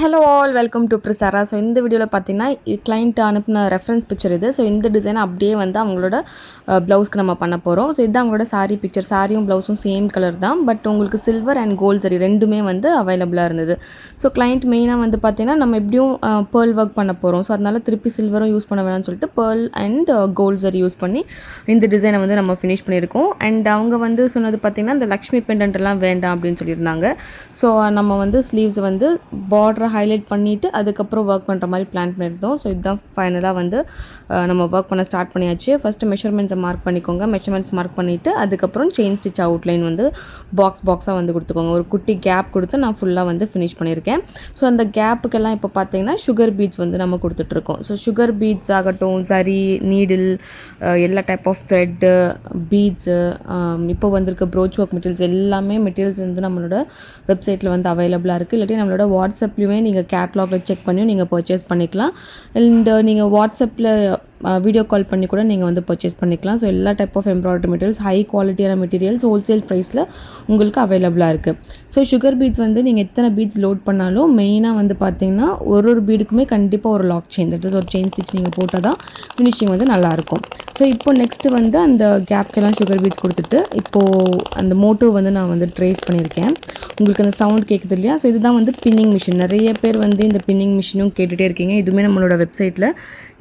Hello all welcome to Prisara. So இந்த வீடியோவில் பார்த்தீங்கன்னா கிளைண்ட் அனுப்பின ரெஃபரன்ஸ் பிக்சர் இது. ஸோ இந்த டிசைனை அப்படியே வந்து அவங்களோட ப்ளவுஸ்க்கு நம்ம பண்ண போகிறோம். ஸோ இதுதான் அவங்களோட சாரீ பிக்சர். சாரியும் ப்ளவுஸும் சேம் கலர் தான், பட் உங்களுக்கு சில்வர் அண்ட் கோல்ட் சரி ரெண்டுமே வந்து அவைலபிளாக இருந்தது. ஸோ கிளைண்ட் மெயினாக வந்து பார்த்தீங்கன்னா நம்ம எப்படியும் பேர்ல் ஒர்க் பண்ண போகிறோம். ஸோ அதனால் திருப்பி சில்வரும் யூஸ் பண்ண வேணாம்னு சொல்லிட்டு பேர்ல் அண்ட் கோல்ட் சரி யூஸ் பண்ணி இந்த டிசைனை வந்து நம்ம ஃபினிஷ் பண்ணியிருக்கோம். அண்ட் அவங்க வந்து சொன்னது பார்த்திங்கன்னா இந்த லக்ஷ்மி பெண்டன்ட் எல்லாம் வேண்டாம் அப்படின்னு சொல்லியிருந்தாங்க. ஸோ நம்ம வந்து ஸ்லீவ்ஸ் வந்து பார்டர் ஹைலைட் பண்ணிவிட்டு அதுக்கப்புறம் ஒர்க் பண்ணுற மாதிரி பிளான் பண்ணியிருந்தோம். ஸோ இதுதான் ஃபைனலாக வந்து நம்ம ஒர்க் பண்ண ஸ்டார்ட் பண்ணியாச்சு. ஃபஸ்ட்டு மெஷர்மெண்ட்ஸை மார்க் பண்ணிக்கோங்க. மெஷர்மெண்ட்ஸ் மார்க் பண்ணிவிட்டு அதுக்கப்புறம் செயின் ஸ்டிச் அவுட்லைன் வந்து பாக்ஸாக வந்து கொடுத்துக்கோங்க. ஒரு குட்டி கேப் கொடுத்து நான் ஃபுல்லாக வந்து ஃபினிஷ் பண்ணியிருக்கேன். ஸோ அந்த கேப்புக்கெல்லாம் இப்போ பார்த்தீங்கன்னா சுகர் பீட்ஸ் வந்து நம்ம கொடுத்துட்ருக்கோம். ஸோ சுகர் பீட்ஸ் ஆகட்டும், சரி, நீடில், எல்லா டைப் ஆஃப் த்ரெட்டு, பீட்ஸு, இப்போ வந்திருக்க ப்ரோச் ஒர்க் மெட்டீரியல்ஸ் எல்லாமே மெட்டீரியல்ஸ் வந்து நம்மளோட வெப்சைட்டில் வந்து அவைலபிளாக இருக்குது. இல்லாட்டி நம்மளோட வாட்ஸ்அப்லேயுமே நீங்கள் கேட்லாகில் செக் பண்ணி நீங்கள் பர்ச்சேஸ் பண்ணிக்கலாம். அண்ட் நீங்கள் வாட்ஸ்அப்பில் வீடியோ கால் பண்ணி கூட நீங்கள் வந்து பர்ச்சேஸ் பண்ணிக்கலாம். ஸோ எல்லா type of embroidery materials, high குவாலிட்டியான மெட்டீரியல்ஸ் ஹோல்சேல் ப்ரைஸில் உங்களுக்கு அவைலபிளாக இருக்குது. ஸோ சுகர் பீட்ஸ் வந்து நீங்கள் எத்தனை பீட்ஸ் லோட் பண்ணாலும் மெயினாக வந்து பார்த்தீங்கன்னா ஒரு பீடுக்குமே கண்டிப்பாக ஒரு லாக் செயின், தட் இஸ் ஒரு செயின் ஸ்டிச் நீங்கள் போட்டால் தான் ஃபினிஷிங் வந்து நல்லாயிருக்கும். ஸோ இப்போ நெக்ஸ்ட்டு வந்து அந்த கேப்க்கெல்லாம் சுகர் பீட்ஸ் கொடுத்துட்டு இப்போது அந்த மோட்டிவ் வந்து நான் வந்து ட்ரேஸ் பண்ணியிருக்கேன். உங்களுக்கு அந்த சவுண்ட் கேட்குது இல்லையா? ஸோ இதுதான் வந்து பின்னிங் மிஷின். நிறைய பேர் வந்து இந்த பின்னிங் மிஷினும் கேட்டுகிட்டே இருக்கீங்க. இதுவுமே நம்மளோட வெப்சைட்டில்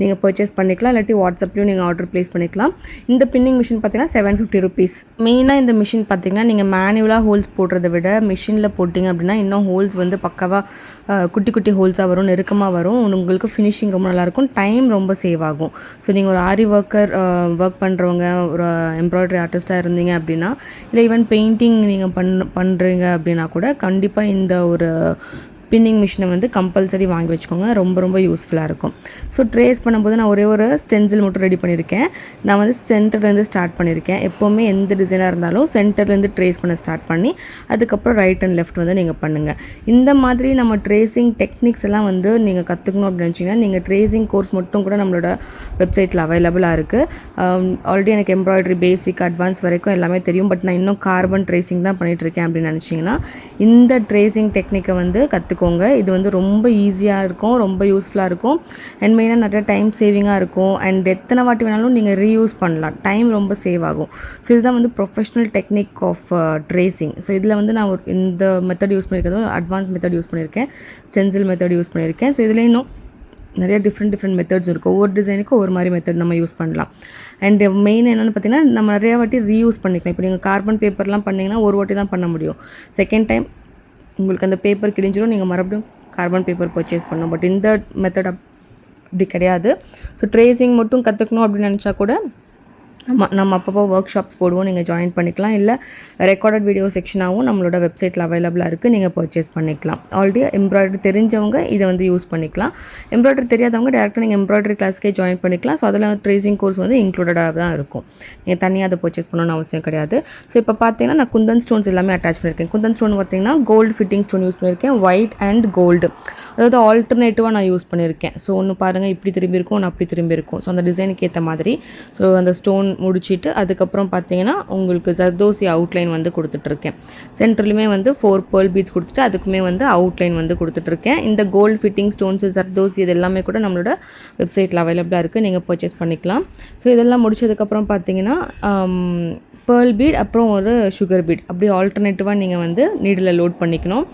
நீங்கள் பர்ச்சேஸ் பண்ணிக்கலாம், இல்லாட்டி வாட்ஸ்அப்லேயும் நீங்கள் ஆர்டர் ப்ளேஸ் பண்ணிக்கலாம். இந்த பின்னிங் மிஷின் பார்த்தீங்கன்னா 750 rupees. மெயினாக இந்த மிஷின் பார்த்தீங்கன்னா நீங்கள் மேனுவலாக ஹோல்ஸ் போடுறத விட மிஷினில் போட்டிங்க அப்படின்னா இன்னும் ஹோல்ஸ் வந்து பக்காவாக குட்டி குட்டி ஹோல்ஸாக வரும், நெருக்கமாக வரும். உங்களுக்கு ஃபினிஷிங் ரொம்ப நல்லாயிருக்கும், டைம் ரொம்ப சேவ் ஆகும். ஸோ நீங்கள் ஒரு ஆரி ஒர்க் பண்ணுறவங்க, ஒரு எம்ப்ராய்டரி ஆர்டிஸ்ட்டாக இருந்தீங்க அப்படின்னா, இல்லை ஈவன் பெயிண்டிங் நீங்கள் பண்ணுறீங்க அப்படின்னா கூட கண்டிப்பாக இந்த ஒரு பின்னிங் மிஷினை வந்து கம்பல்சரி வாங்கி வச்சுக்கோங்க. ரொம்ப ரொம்ப யூஸ்ஃபுல்லாக இருக்கும். ஸோ ட்ரேஸ் பண்ணும்போது நான் ஒரே ஒரு ஸ்டென்சில் மட்டும் ரெடி பண்ணியிருக்கேன். நான் வந்து சென்டர்லேருந்து ஸ்டார்ட் பண்ணியிருக்கேன். எப்போவுமே எந்த டிசைனாக இருந்தாலும் சென்டர்லேருந்து ட்ரேஸ் பண்ண ஸ்டார்ட் பண்ணி அதுக்கப்புறம் ரைட் அண்ட் லெஃப்ட் வந்து நீங்கள் பண்ணுங்கள். இந்த மாதிரி நம்ம ட்ரேசிங் டெக்னிக்ஸ் எல்லாம் வந்து நீங்கள் கற்றுக்கணும் அப்படின்னு நினச்சிங்கன்னா நீங்கள் ட்ரேசிங் கோர்ஸ் மட்டும் கூட நம்மளோட வெப்சைட்டில் அவைலபிளாக இருக்குது. ஆல்ரெடி எனக்கு எம்ப்ராய்டரி பேசிக் அட்வான்ஸ் வரைக்கும் எல்லாமே தெரியும், பட் நான் இன்னும் கார்பன் ட்ரேசிங் தான் பண்ணிகிட்ருக்கேன் அப்படின்னு நினச்சிங்கன்னா இந்த ட்ரேசிங் டெக்னிக்கை வந்து கற்றுக்கோங்க. இது வந்து ரொம்ப ஈஸியாக இருக்கும், ரொம்ப யூஸ்ஃபுல்லாக இருக்கும். அண்ட் மெயினாக நிறைய டைம் சேவிங்காக இருக்கும். அண்ட் எத்தனை வாட்டி வேணாலும் நீங்கள் ரீயூஸ் பண்ணலாம், டைம் ரொம்ப சேவ் ஆகும். ஸோ இதுதான் வந்து professional technique of tracing. So இதில் வந்து நான் இந்த மெத்தட் யூஸ் பண்ணியிருக்கிறது அட்வான்ஸ் மெத்தட் யூஸ் பண்ணியிருக்கேன், ஸ்டென்சில் மெத்தட் யூஸ் பண்ணியிருக்கேன். ஸோ இதில் இன்னும் நிறைய டிஃப்ரெண்ட் மெத்தட்ஸ் இருக்கும். ஒவ்வொரு டிசைனுக்கும் ஒவ்வொரு மாதிரி மெத்தட் நம்ம யூஸ் பண்ணலாம். அண்ட் மெயின் என்னென்னு பார்த்தீங்கன்னா நம்ம நிறையா வாட்டி ரீயூஸ் பண்ணிக்கலாம். இப்போ நீங்கள் கார்பன் பேப்பர்லாம் பண்ணிங்கன்னா ஒரு வாட்டி தான் பண்ண முடியும். செகண்ட் டைம் உங்களுக்கு அந்த பேப்பர் கிழிஞ்சிடும், நீங்கள் மறுபடியும் கார்பன் பேப்பர் பர்ச்சேஸ் பண்ணணும். பட் இந்த மெத்தட் அப்படி கிடையாது. ஸோ ட்ரேசிங் மட்டும் கற்றுக்கணும் அப்படின்னு நினச்சா கூட நம்ம அப்பப்போ ஒர்க் ஷாப்ஸ் போடுவோம், நீங்கள் ஜாயின் பண்ணிக்கலாம். இல்லை ரெக்கார்டட் வீடியோ செக்ஷனாகவும் நம்மளோட வெப்சைட்டில் அவைலபிளாக இருக்குது, நீங்கள் பர்ச்சேஸ் பண்ணிக்கலாம். ஆல்ரெடி எம்ப்ராய்டரி தெரிஞ்சவங்க இதை வந்து யூஸ் பண்ணிக்கலாம். எம்ப்ராய்டரி தெரியாதவங்க டேரெக்டாக நீங்கள் எம்ப்ராய்டரி கிளாஸ்க்கே ஜாயின் பண்ணிக்கலாம். ஸோ அதில் ட்ரேசிங் கோர்ஸ் வந்து இன்க்ளூடடாக தான் இருக்கும். நீங்கள் தனியாக அதை பர்ச்சேஸ் பண்ணணும்னு அவசியம் கிடையாது. ஸோ இப்போ பார்த்தீங்கன்னா நான் குந்தன் ஸ்டோன்ஸ் எல்லாமே அட்டாச் பண்ணியிருக்கேன். குந்தன் ஸ்டோன் பார்த்தீங்கன்னா கோல்டு ஃபிட்டிங் ஸ்டோன் யூஸ் பண்ணியிருக்கேன், ஒயிட் அண்ட் கோல்டு, அதாவது ஆல்டர்னேட்டிவாக நான் யூஸ் பண்ணியிருக்கேன். ஸோ ஒன்று பாருங்கள், இப்படி திரும்பி இருக்கும், ஒன்று அப்படி திரும்பி இருக்கும். ஸோ அந்த டிசைனுக்கு ஏற்ற மாதிரி. ஸோ அந்த ஸ்டோன் முடிச்சுட்டு அதுக்கப்புறம் பார்த்தீங்கன்னா உங்களுக்கு ஜர்தோசி அவுட்லைன் வந்து கொடுத்துட்ருக்கேன். சென்டர்லையுமே வந்து 4 pearl பீட்ஸ் கொடுத்துட்டு அதுக்குமே வந்து அவுட்லைன் வந்து கொடுத்துட்ருக்கேன். இந்த கோல்டு ஃபிட்டிங் ஸ்டோன்ஸு, ஜர்தோசி இது எல்லாமே கூட நம்மளோட வெப்சைட்டில் அவைலபிளாக இருக்குது, நீங்கள் பர்ச்சேஸ் பண்ணிக்கலாம். ஸோ இதெல்லாம் முடிச்சதுக்கப்புறம் பார்த்தீங்கன்னா பேர்ல் பீட் அப்புறம் ஒரு சுகர் பீட் அப்படி ஆல்டர்னேட்டிவாக நீங்கள் வந்து நீடில் லோட் பண்ணிக்கணும்.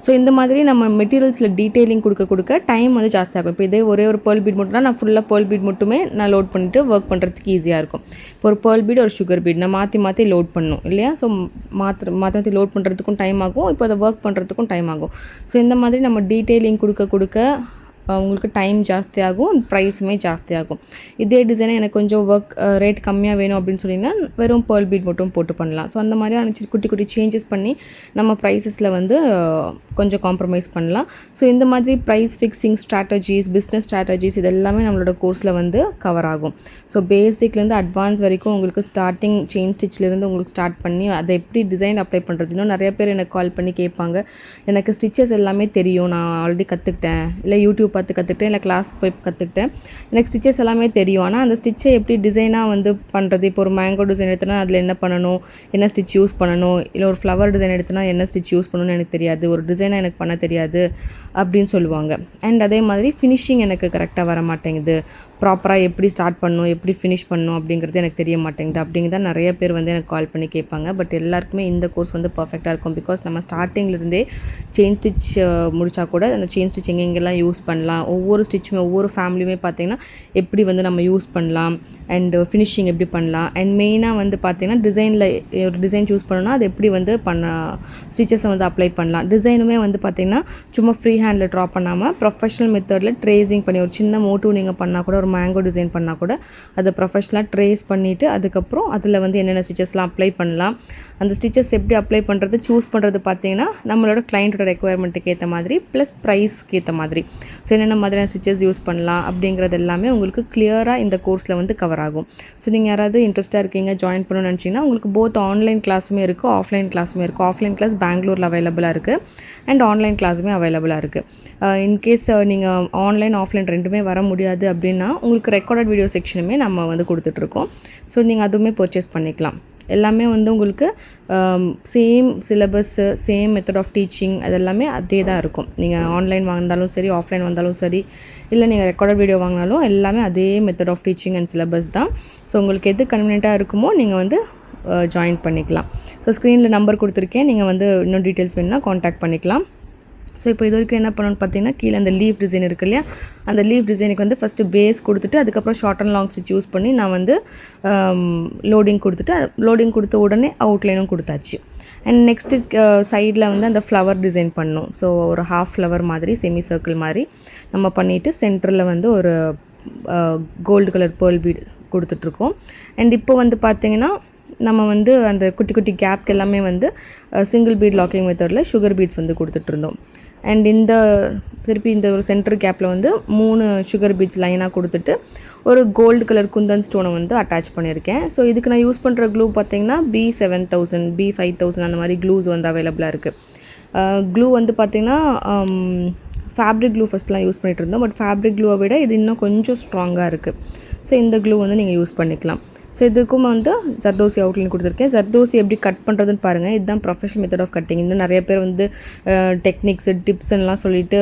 ஸோ இந்த மாதிரி நம்ம மெட்டீரியல்ஸில் டீட்டெயிலிங் கொடுக்க டைம் வந்து ஜாஸ்தியாகும். இப்போ இதே ஒரே ஒரு பேர்ல் பீட் மட்டும்னா நான் ஃபுல்லாக பேர்ல் பீட் மட்டுமே நான் லோட் பண்ணிவிட்டு ஒர்க் பண்ணுறதுக்கு ஈஸியாக இருக்கும். இப்போ ஒரு பேர்ல் பீட் ஒரு சுகர் பீட் நான் மாற்றி லோட் பண்ணணும் இல்லையா? ஸோ மாற்றி லோட் பண்ணுறதுக்கும் டைம் ஆகும், இப்போ அதை ஒர்க் பண்ணுறதுக்கும் டைம் ஆகும். ஸோ இந்த மாதிரி நம்ம டீட்டெயிலிங் கொடுக்க உங்களுக்கு டைம் ஜாஸ்தியாகும், ப்ரைஸுமே ஜாஸ்தியாகும். இதே டிசைனை எனக்கு கொஞ்சம் ஒர்க் ரேட் கம்மியாக வேணும் அப்படின்னு சொன்னிங்கன்னா வெறும் பேர்ல் பீட் மட்டும் போட்டு பண்ணலாம். ஸோ அந்த மாதிரி அனுப்பிச்சி குட்டி சேஞ்சஸ் பண்ணி நம்ம ப்ரைஸஸில் வந்து கொஞ்சம் காம்ப்ரமைஸ் பண்ணலாம். ஸோ இந்த மாதிரி price fixing strategies, business strategies இது எல்லாமே நம்மளோட கோர்ஸில் வந்து கவர் ஆகும். ஸோ பேசிக்லேருந்து அட்வான்ஸ் வரைக்கும் உங்களுக்கு ஸ்டார்டிங் செயின் ஸ்டிச்லேருந்து உங்களுக்கு ஸ்டார்ட் பண்ணி அதை எப்படி டிசைன் அப்ளை பண்ணுறது. இன்னும் நிறைய பேர் எனக்கு கால் பண்ணி கேட்பாங்க, எனக்கு ஸ்டிச்சஸ் எல்லாமே தெரியும், நான் ஆல்ரெடி கற்றுக்கிட்டேன், இல்லை யூடியூப் பார்த்து கற்றுக்கிட்டேன், இல்லை கிளாஸ் போய் கற்றுக்கிட்டேன். எனக்கு ஸ்டிச்சஸ் எல்லாமே தெரியும். ஆனால் அந்த ஸ்டிச்சை எப்படி டிசைனாக வந்து பண்ணுறது, இப்போ ஒரு மேங்கோ டிசைன் எடுத்தனா அதில் என்ன பண்ணணும், என்ன ஸ்டிச் யூஸ் பண்ணணும், இல்லை ஒரு ஃப்ளவர் டிசைன் எடுத்தனா என்ன ஸ்டிச் யூஸ் பண்ணணும்னு எனக்கு தெரியாது, ஒரு டிசைனாக எனக்கு பண்ண தெரியாது அப்படின்னு சொல்லுவாங்க. அண்ட் அதே மாதிரி ஃபினிஷிங் எனக்கு கரெக்டாக வர மாட்டேங்குது, ப்ராப்பராக எப்படி ஸ்டார்ட் பண்ணணும், எப்படி ஃபினிஷ் பண்ணணும் அப்படிங்கிறது எனக்கு தெரிய மாட்டேங்குது அப்படிங்கிறத நிறைய பேர் வந்து எனக்கு கால் பண்ணி கேட்பாங்க. பட் எல்லாருக்குமே இந்த கோர்ஸ் வந்து பர்ஃபெக்டாக இருக்கும். பிகாஸ் நம்ம ஸ்டார்டிங்லேருந்தே செயின் ஸ்டிச் முடித்தா கூட அந்த செயின் ஸ்டிச் எங்கெங்கெல்லாம் யூஸ் பண்ணலாம், ஒவ்வொரு ஸ்டிச்சுமே ஒவ்வொரு ஃபேமிலியுமே பார்த்திங்கன்னா எப்படி வந்து நம்ம யூஸ் பண்ணலாம், அண்ட் ஃபினிஷிங் எப்படி பண்ணலாம், அண்ட் மெயினாக வந்து பார்த்திங்கன்னா டிசைனில் ஒரு டிசைன் சூஸ் பண்ணணும்னா அது எப்படி வந்து ஸ்டிச்சஸை வந்து அப்ளை பண்ணலாம். டிசைனுமே வந்து பார்த்திங்கன்னா சும்மா ஃப்ரீ ஹேண்டில் ட்ரா பண்ணாமல் ப்ரொஃபஷனல் மெத்தடில் ட்ரேசிங் பண்ணி ஒரு சின்ன மோட்டிவ் நீங்கள் பண்ணால் கூட, ஒரு மேங்கோ டிசைன் பண்ணால் கூட அதை ப்ரொஃபஷனலாக ட்ரேஸ் பண்ணிவிட்டு அதுக்கப்புறம் அதில் வந்து என்னென்ன ஸ்டிச்சஸ்லாம் அப்ளை பண்ணலாம், அந்த ஸ்டிச்சஸ் எப்படி அப்ளை பண்ணுறது சூஸ் பண்ணுறது பார்த்திங்கன்னா நம்மளோட கிளைண்ட்டோட ரெக்குயர்மெண்ட்டுக்கு ஏற்ற மாதிரி ப்ளஸ் ப்ரைஸ்க்கு ஏற்ற மாதிரி, ஸோ என்னென்ன மாதிரியான ஸ்டிச்சஸ் யூஸ் பண்ணலாம் அப்படிங்கிறது எல்லாமே உங்களுக்கு கிளியராக இந்த கோர்ஸில் வந்து கவர் ஆகும். ஸோ நீங்கள் யாராவது இன்ட்ரெஸ்ட்டாக இருக்கீங்க, ஜாயின் பண்ணணும்னு நினச்சிங்கன்னா உங்களுக்கு போத் ஆன்லைன் கிளாஸுமே இருக்குது, ஆஃப்லைன் கிளாஸுமே இருக்குது. ஆஃப்லைன் கிளாஸ் பெங்களூரில் அவைலபிளாக இருக்குது அண்ட் ஆன்லைன் கிளாஸுமே அவைலபிளாக இருக்குது. இன்கேஸ் நீங்கள் ஆன்லைன் ஆஃப்லைன் ரெண்டுமே வர முடியாது அப்படின்னா உங்களுக்கு ரெக்கார்டட் வீடியோ செக்ஷனுமே நம்ம வந்து கொடுத்துட்ருக்கோம். ஸோ நீங்கள் அதுவுமே பர்ச்சேஸ் பண்ணிக்கலாம். எல்லாமே வந்து உங்களுக்கு same syllabus, same method of teaching அதெல்லாமே அதே தான் இருக்கும். நீங்கள் ஆன்லைன் வாங்கினாலும் சரி, ஆஃப்லைன் வந்தாலும் சரி, இல்லை நீங்கள் ரெக்கார்டட் வீடியோ வாங்கினாலும் எல்லாமே அதே method of teaching and syllabus தான். ஸோ உங்களுக்கு எது கன்வீனியண்ட்டாக இருக்குமோ நீங்கள் வந்து ஜாயின் பண்ணிக்கலாம். ஸோ ஸ்க்ரீனில் நம்பர் கொடுத்துருக்கேன், நீங்கள் வந்து இன்னும் டீட்டெயில்ஸ் வேணுன்னா காண்டாக்ட் பண்ணிக்கலாம். ஸோ இப்போ இது வரைக்கும் என்ன பண்ணணும்னு பார்த்தீங்கன்னா, கீழே அந்த லீஃப் டிசைன் இருக்குது இல்லையா, அந்த லீஃப் டிசைனுக்கு வந்து ஃபஸ்ட்டு பேஸ் கொடுத்துட்டு அதுக்கப்புறம் short and long stitch use பண்ணி நான் வந்து லோடிங் கொடுத்துட்டு, லோடிங் கொடுத்த உடனே அவுட்லைனும் கொடுத்தாச்சு. அண்ட் நெக்ஸ்ட்டு சைடில் வந்து அந்த ஃப்ளவர் டிசைன் பண்ணணும். ஸோ ஒரு ஹாஃப் ஃப்ளவர் மாதிரி செமி சர்க்கிள் மாதிரி நம்ம பண்ணிவிட்டு சென்டரில் வந்து ஒரு கோல்டு கலர் பேர்ல் பீட் கொடுத்துட்ருக்கோம். அண்ட் இப்போ வந்து பார்த்திங்கன்னா நம்ம வந்து அந்த குட்டி குட்டி கேப்க்கு எல்லாமே வந்து சிங்கிள் பீட் லாக்கிங் மெத்தடில் சுகர் பீட்ஸ் வந்து கொடுத்துட்ருந்தோம். அண்ட் திருப்பி இந்த ஒரு சென்டர் கேப்பில் வந்து 3 சுகர் பீட்ஸ் லைனாக கொடுத்துட்டு ஒரு கோல்டு கலர் குந்தன் ஸ்டோனை வந்து அட்டாச் பண்ணியிருக்கேன். ஸோ இதுக்கு நான் யூஸ் பண்ணுற க்ளூ பார்த்திங்கன்னா B7000, B5000 அந்த மாதிரி க்ளூஸ் வந்து அவைலபிளாக இருக்குது. க்ளூ வந்து பார்த்திங்கன்னா ஃபேப்ரிக் க்ளூ ஃபஸ்ட்லாம் யூஸ் பண்ணிகிட்டு இருந்தோம். பட் ஃபேப்ரிக் க்ளூவை விட இது இன்னும் கொஞ்சம் ஸ்ட்ராங்காக இருக்குது. ஸோ இந்த க்ளூ வந்து நீங்கள் யூஸ் பண்ணிக்கலாம். ஸோ இதுக்கும் வந்து ஜர்தோசி அவுட்லைன் கொடுத்துருக்கேன். ஜர்தோசி எப்படி கட் பண்ணுறதுன்னு பாருங்கள். இதுதான் ப்ரொஃபஷனல் மெத்தட் ஆஃப் கட்டிங். இன்னும் நிறைய பேர் வந்து டெக்னிக்ஸு டிப்ஸ்லாம் சொல்லிவிட்டு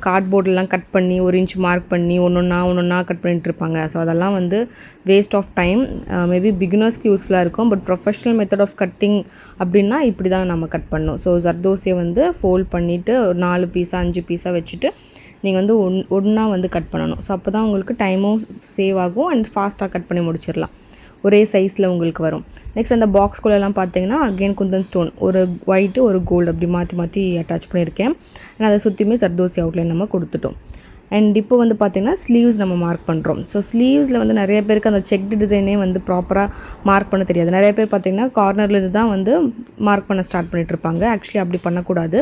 கார்ட்போர்டெலாம் கட் பண்ணி 1 இன்ச் மார்க் பண்ணி ஒன்றொன்னா கட் பண்ணிகிட்டு இருப்பாங்க. ஸோ அதெல்லாம் வந்து வேஸ்ட் ஆஃப் டைம். மேபி பிகினர்ஸ்க்கு யூஸ்ஃபுல்லாக இருக்கும். But professional method of cutting அப்படின்னா இப்படி தான் நம்ம கட் பண்ணணும். ஸோ ஜர்தோசியை வந்து ஃபோல்ட் பண்ணிவிட்டு 4 பீஸாக 5 பீஸாக வச்சுட்டு நீங்கள் வந்து ஒன்றா வந்து கட் பண்ணணும். ஸோ அப்போ தான் உங்களுக்கு டைமும் சேவ் ஆகும் அண்ட் ஃபாஸ்ட்டாக கட் பண்ணி முடிச்சிடலாம். ஒரே சைஸில் உங்களுக்கு வரும். நெக்ஸ்ட் அந்த பாக்ஸ்குள்ளெல்லாம் பார்த்தீங்கன்னா அகெயின் குந்தன் ஸ்டோன், ஒரு ஒயிட்டு ஒரு கோல்டு அப்படி மாற்றி அட்டாச் பண்ணியிருக்கேன். அதை சுற்றியுமே ஜர்தோசி அவுட்லைன் நம்ம கொடுத்துட்டோம். அண்ட் இப்போ வந்து பார்த்திங்கன்னா ஸ்லீவ்ஸ் நம்ம மார்க் பண்ணுறோம். ஸோ ஸ்லீவ்ஸில் வந்து நிறைய பேருக்கு அந்த செக்டு டிசைனே வந்து ப்ராப்பராக மார்க் பண்ண தெரியாது. நிறைய பேர் பார்த்திங்கன்னா கார்னர்லேருந்து தான் வந்து மார்க் பண்ண ஸ்டார்ட் பண்ணிகிட்ருப்பாங்க. ஆக்சுவலி அப்படி பண்ணக்கூடாது,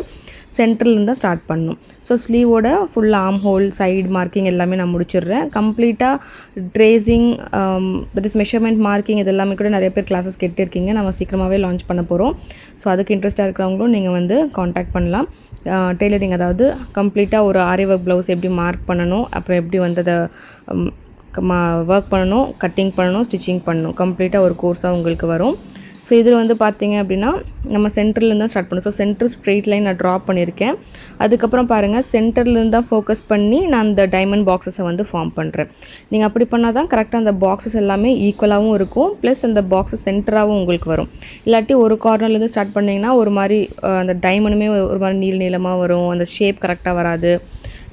சென்டர்லேருந்து தான் ஸ்டார்ட் பண்ணணும். ஸோ ஸ்லீவோட full armhole, side marking எல்லாமே நான் முடிச்சிடுறேன். கம்ப்ளீட்டாக tracing, that is measurement marking இது எல்லாமே கூட நிறைய பேர் கிளாஸஸ் கேட்டிருக்கீங்க. நம்ம சீக்கிரமாகவே லான்ச் பண்ண போகிறோம். ஸோ அதுக்கு இன்ட்ரெஸ்ட்டாக இருக்கிறவங்களும் நீங்கள் வந்து காண்டாக்ட் பண்ணலாம். டெய்லரிங், அதாவது கம்ப்ளீட்டாக ஒரு ஆரி ஒர்க் ப்ளவுஸ் எப்படி மார்க் பண்ணணும், அப்புறம் எப்படி வந்து அதை ஒர்க் பண்ணணும், கட்டிங் பண்ணணும், ஸ்டிச்சிங் பண்ணணும், கம்ப்ளீட்டாக ஒரு கோர்ஸாக உங்களுக்கு வரும். ஸோ இதில் வந்து பார்த்திங்க அப்படின்னா நம்ம சென்டர்லேருந்து தான் ஸ்டார்ட் பண்ணணும். ஸோ சென்டர் ஸ்ட்ரெயிட் லைன் நான் ட்ரா பண்ணியிருக்கேன். அதுக்கப்புறம் பாருங்கள், சென்டர்லேருந்து தான் ஃபோக்கஸ் பண்ணி நான் அந்த டைமண்ட் பாக்ஸஸை வந்து ஃபார்ம் பண்ணுறேன். நீங்கள் அப்படி பண்ணால் தான் கரெக்டாக அந்த பாக்ஸஸ் எல்லாமே ஈக்குவலாகவும் இருக்கும், ப்ளஸ் அந்த பாக்ஸஸ் சென்டராகவும் உங்களுக்கு வரும். இல்லாட்டி ஒரு கார்னர்லேருந்து ஸ்டார்ட் பண்ணிங்கன்னா ஒரு மாதிரி அந்த டைமண்டுமே ஒரு மாதிரி நீளமாக வரும், அந்த ஷேப் கரெக்டாக வராது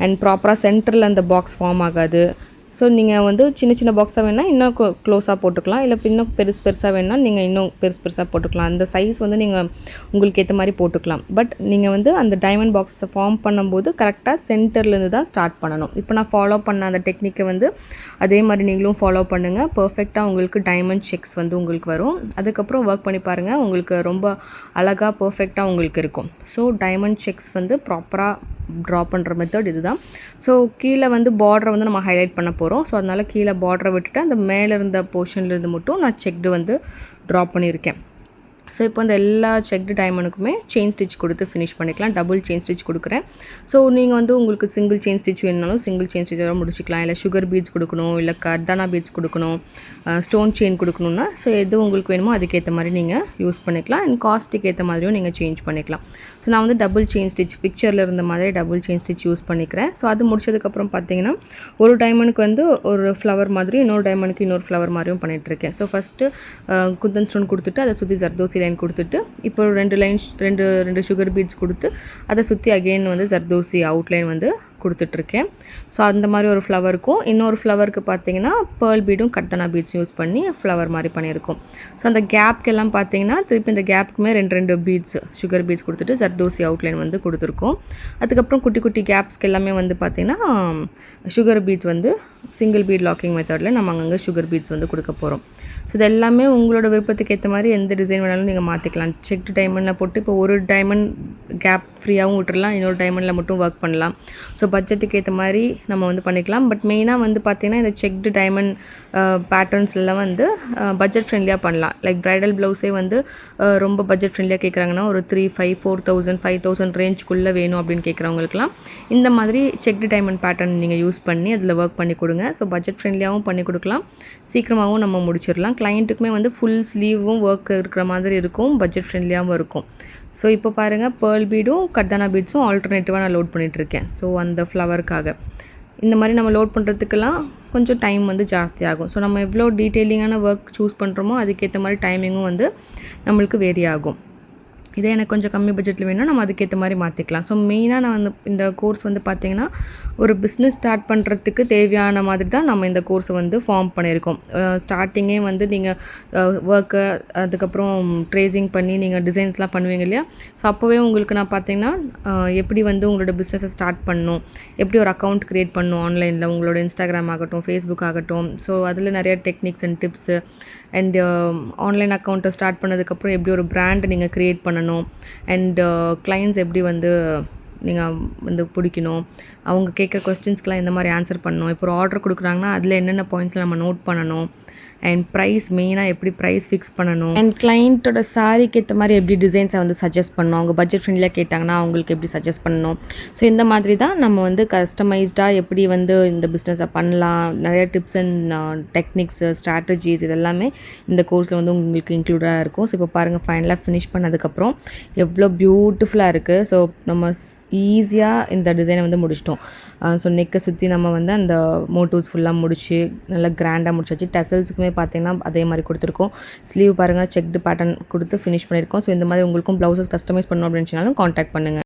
அண்ட் ப்ராப்பராக சென்டரில் அந்த பாக்ஸ் ஃபார்ம் ஆகாது. ஸோ நீங்கள் வந்து சின்ன பாக்ஸாக வேணால் இன்னும் க்ளோஸாக போட்டுக்கலாம், இல்லை இன்னும் பெருசாக வேணால் நீங்கள் இன்னும் பெருசாக போட்டுக்கலாம். அந்த சைஸ் வந்து நீங்கள் உங்களுக்கு ஏற்ற மாதிரி போட்டுக்கலாம். பட் நீங்கள் வந்து அந்த டைமண்ட் பாக்ஸை ஃபார்ம் பண்ணும்போது கரெக்டாக சென்டர்லேருந்து தான் ஸ்டார்ட் பண்ணணும். இப்போ நான் ஃபாலோ பண்ண அந்த டெக்னிக்கை வந்து அதே மாதிரி நீங்களும் ஃபாலோ பண்ணுங்கள். பர்ஃபெக்டாக உங்களுக்கு டைமண்ட் செக்ஸ் வந்து உங்களுக்கு வரும். அதுக்கப்புறம் ஒர்க் பண்ணி பாருங்கள், உங்களுக்கு ரொம்ப அழகாக பர்ஃபெக்டாக உங்களுக்கு இருக்கும். ஸோ டைமண்ட் செக்ஸ் வந்து ப்ராப்பராக ட்ரா பண்ணுற மெத்தட் இது தான். ஸோ கீழே வந்து பார்டரை வந்து நம்ம ஹைலைட் பண்ண போகிறோம். ஸோ அதனால் கீழே பார்டரை விட்டுட்டு அந்த மேலே இருந்த போர்ஷன்லேருந்து மட்டும் நான் செக்டு வந்து ட்ரா பண்ணியிருக்கேன். ஸோ இப்போ இந்த எல்லா செக்டு டைமண்டுக்குமே செயின் ஸ்டிச் கொடுத்து ஃபினிஷ் பண்ணிக்கலாம். டபுள் செயின் ஸ்டிச் கொடுக்குறேன். ஸோ நீங்கள் வந்து உங்களுக்கு சிங்கிள் செயின் ஸ்டிச் வேணுனாலும் சிங்கிள் செயின் ஸ்டிச்சோட முடிச்சிக்கலாம். இல்லை சுகர் பீட்ஸ் கொடுக்கணும், இல்லை கர்தானா பீட்ஸ் கொடுக்கணும், ஸ்டோன் செயின் கொடுக்கணுன்னா ஸோ எது உங்களுக்கு வேணுமோ அதுக்கேற்ற மாதிரி நீங்கள் யூஸ் பண்ணிக்கலாம். அண்ட் காஸ்ட்டுக்கு ஏற்ற மாதிரியும் நீங்கள் சேஞ்ச் பண்ணிக்கலாம். ஸோ நான் வந்து டபுள் செயின் ஸ்டிச் பிக்சரில் இருந்த மாதிரி டபுள் செயின் ஸ்டிச் யூஸ் பண்ணிக்கிறேன். ஸோ அது முடிச்சதுக்கப்புறம் பார்த்தீங்கன்னா ஒரு டைமண்டுக்கு வந்து ஒரு ஃப்ளவர் மாதிரி, இன்னொரு டைமண்டுக்கு இன்னொரு ஃப்ளவர் மாதிரியும் பண்ணிகிட்ருக்கேன். ஸோ ஃபஸ்ட்டு குந்தன் ஸ்டோன் கொடுத்துட்டு அதை சுற்றி ஜர்தோசி லைன் கொடுத்துட்டு இப்போ 2 சுகர் பீட்ஸ் கொடுத்து அதை சுற்றி அகெயின் வந்து ஜர்தோசி அவுட்லைன் வந்து கொடுத்துட்ருக்கேன். ஸோ அந்த மாதிரி ஒரு ஃப்ளவருக்கும் இன்னொரு ஃப்ளவருக்கு பார்த்தீங்கன்னா பேர்ல் பீடும் கர்தானா பீட்ஸ் யூஸ் பண்ணி ஃப்ளவர் மாதிரி பண்ணியிருக்கோம். ஸோ அந்த கேப்க்கெல்லாம் பார்த்தீங்கன்னா திருப்பி இந்த கேப்புக்குமே 2 பீட்ஸ் சுகர் பீட்ஸ் கொடுத்துட்டு ஜர்தோசி அவுட்லைன் வந்து கொடுத்துருக்கோம். அதுக்கப்புறம் குட்டி குட்டி கேப்ஸ்க்கு எல்லாமே வந்து பார்த்திங்கன்னா சுகர் பீட்ஸ் வந்து சிங்கிள் பீட் லாக்கிங் மெத்தடில் நம்ம அங்கங்கே சுகர் பீட்ஸ் வந்து கொடுக்க போகிறோம். ஸோ இது எல்லாமே உங்களோட விருப்பத்துக்கு ஏற்ற மாதிரி எந்த டிசைன் வேணாலும் நீங்கள் மாற்றிக்கலாம். செக்டு டைமண்டில் போட்டு இப்போ ஒரு டைமண்ட் கேப் ஃப்ரீயாகவும் விட்டுறலாம், இன்னொரு டைமண்டில் மட்டும் ஒர்க் பண்ணலாம். ஸோ பட்ஜெட்டுக்கு ஏற்ற மாதிரி நம்ம வந்து பண்ணிக்கலாம். பட் மெயினாக வந்து பார்த்திங்கன்னா இந்த செக்டு டைமண்ட் பேட்டர்ன்ஸ்லாம் வந்து பட்ஜெட் ஃப்ரெண்ட்லியாக பண்ணலாம். லைக் ப்ரைடல் ப்ளவுஸே வந்து ரொம்ப பட்ஜெட் ஃப்ரெண்ட்லியாக கேட்குறாங்கன்னா ஒரு 3,500, 4,000, 5,000 ரேஞ்சுக்குள்ளே வேணும் அப்படின்னு கேட்குறவங்களுக்குலாம் இந்த மாதிரி செக்டு டைமண்ட் பேட்டர்ன் நீங்கள் யூஸ் பண்ணி அதில் ஒர்க் பண்ணி கொடுங்க. ஸோ பட்ஜெட் ஃப்ரெண்ட்லியாகவும் பண்ணி கொடுக்கலாம், சீக்கிரமாகவும் நம்ம முடிச்சிடலாம். கிளைண்ட்டுக்குமே வந்து ஃபுல் ஸ்லீவும் ஒர்க் இருக்கிற மாதிரி இருக்கும், பட்ஜெட் ஃப்ரெண்ட்லியாகவும் இருக்கும். ஸோ இப்போ பாருங்கள் பேர்ல் பீடும் கர்தானா பீட்ஸும் ஆல்டர்னேட்டிவாக நான் லோட் பண்ணிகிட்ருக்கேன். ஸோ அந்த ஃப்ளவருக்காக இந்த மாதிரி நம்ம லோட் பண்ணுறதுக்கெல்லாம் கொஞ்சம் டைம் வந்து ஜாஸ்தியாகும். ஸோ நம்ம எவ்வளோ டீட்டெயிலிங்கான ஒர்க் சூஸ் பண்ணுறோமோ அதுக்கேற்ற மாதிரி டைமிங்கும் வந்து நம்மளுக்கு வேரி ஆகும். இதே எனக்கு கொஞ்சம் கம்மி பட்ஜெட்டில் வேணும்னா நம்ம அதுக்கேற்ற மாதிரி மாற்றிக்கலாம். ஸோ மெயினாக நான் வந்து இந்த கோர்ஸ் வந்து பார்த்திங்கன்னா ஒரு பிஸ்னஸ் ஸ்டார்ட் பண்ணுறதுக்கு தேவையான மாதிரி தான் நம்ம இந்த கோர்ஸை வந்து ஃபார்ம் பண்ணியிருக்கோம். ஸ்டார்டிங்கே வந்து நீங்கள் ஒர்க்கு அதுக்கப்புறம் ட்ரேசிங் பண்ணி நீங்கள் டிசைன்ஸ்லாம் பண்ணுவீங்க இல்லையா? ஸோ அப்போவே உங்களுக்கு நான் பார்த்திங்கன்னா எப்படி வந்து உங்களோட பிஸ்னஸை ஸ்டார்ட் பண்ணணும், எப்படி ஒரு அக்கௌண்ட் க்ரியேட் பண்ணணும் ஆன்லைனில், உங்களோட இன்ஸ்டாகிராம் ஆகட்டும், ஃபேஸ்புக் ஆகட்டும். ஸோ அதில் நிறைய techniques and tips and online அக்கௌண்ட்டை ஸ்டார்ட் பண்ணதுக்கப்புறம் எப்படி ஒரு பிராண்ட் நீங்கள் க்ரியேட் பண்ணணும் அண்ட் கிளைண்ட்ஸ் எப்படி வந்து நீங்கள் வந்து பிடிக்கணும், அவங்க கேட்குற கொஸ்டின்ஸ்க்கெலாம் எந்த மாதிரி ஆன்சர் பண்ணணும், இப்போ ஒரு ஆர்டர் கொடுக்குறாங்கன்னா அதில் என்னென்ன பாயிண்ட்ஸில் நம்ம நோட் பண்ணணும், அண்ட் ப்ரைஸ் மெயினாக எப்படி ப்ரைஸ் ஃபிக்ஸ் பண்ணணும், அண்ட் கிளைண்ட்டோட சாரிக்கு ஏற்ற மாதிரி எப்படி டிசைன்ஸை வந்து சஜஸ்ட் பண்ணணும், அவங்க பட்ஜெட் ஃப்ரெண்ட்லியாக கேட்டாங்கன்னா அவங்களுக்கு எப்படி சஜஸ்ட் பண்ணணும். ஸோ இந்த மாதிரி தான் நம்ம வந்து கஸ்டமைஸ்டாக எப்படி வந்து இந்த பிஸ்னஸை பண்ணலாம், நிறைய டிப்ஸ் அண்ட் டெக்னிக்ஸு ஸ்ட்ராட்டஜிஸ் இதெல்லாமே இந்த கோர்ஸில் வந்து உங்களுக்கு இன்க்ளூடாக இருக்கும். ஸோ இப்போ பாருங்கள் ஃபைனலாக ஃபினிஷ் பண்ணதுக்கப்புறம் எவ்வளோ பியூட்டிஃபுல்லாக இருக்குது. ஸோ நம்ம ஈஸியாக இந்த டிசைனை வந்து முடிச்சிட்டோம். ஸோ நெக்கை சுற்றி நம்ம வந்து அந்த மோட்டிவ்ஸ் ஃபுல்லாக முடிச்சு நல்லா கிராண்டாக முடிச்சாச்சு. டசல்ஸுக்குமே பார்த்திங்கன்னா அதே மாதிரி கொடுத்துருக்கோம். ஸ்லீவ் பாருங்கள் செக்டு பேட்டர்ன் கொடுத்து ஃபினிஷ் பண்ணியிருக்கோம். ஸோ இந்த மாதிரி உங்களுக்கும் ப்ளவுசஸ் கஸ்டமைஸ் பண்ணணும் அப்படின்னு சொன்னாலும் காண்டாக்ட் பண்ணுங்கள்.